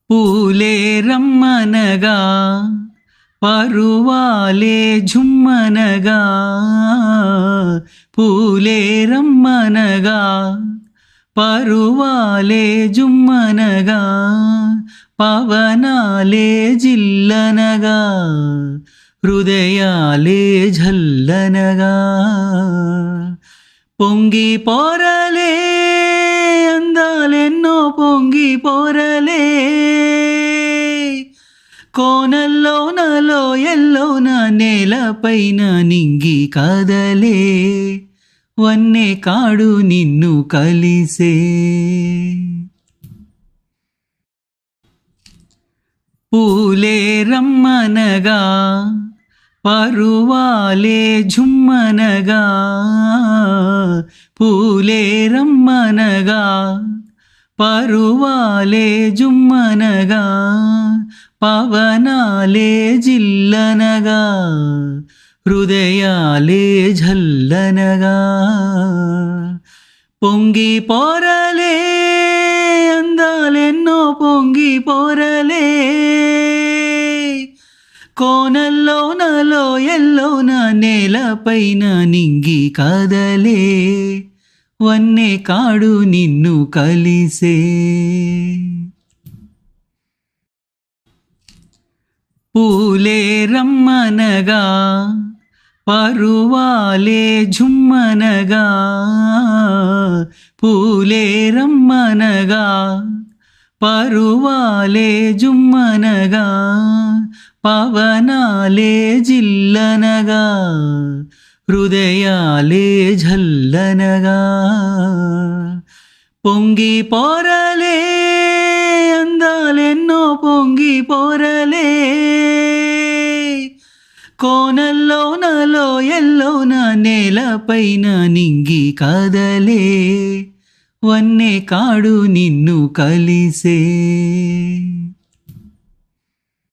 పూలే రమ్మనగా పరువాలే ఝుమ్మనగా, పూలే రమ్మనగా పరువాలే జుమ్మనగా, పవనాలే జిల్లనగా హృదయాలే ఝల్లనగా, పొంగి పోరలే అందాలెన్నో పొంగి పోరలే, కోనల్లోనలో ఎల్లోన నేలపైన నింగి కదలే, వన్నే కాడు నిన్ను కలిసే. పూలే రమ్మనగా పరువాలే ఝుమ్మనగా, పూలే రమ్మనగా పరువాలే జుమ్మనగా, పవనాలే జిల్లనగా హృదయాలే ఝల్లనగా, పొంగి పోరలే అందాలెన్నో పొంగి పోరలే, కోనల్లోనలో ఎల్లోన నేలపైన నింగి కదలే, వన్నే కాడు నిన్ను కలిసే. పూలే రమ్మనగా పరువాలే ఝుమ్మనగా, పూలే రమ్మనగా పరువాలే జుమ్మనగా, పవనాలే జిల్లనగా హృదయాలే ఝల్లనగా, పొంగి పోరలే అందాలెన్నో పొంగి పోరలే, కోనల్లోనలో ఎల్లోన నేలపైన నింగి కదలే, వన్నే కాడు నిన్ను కలిసే.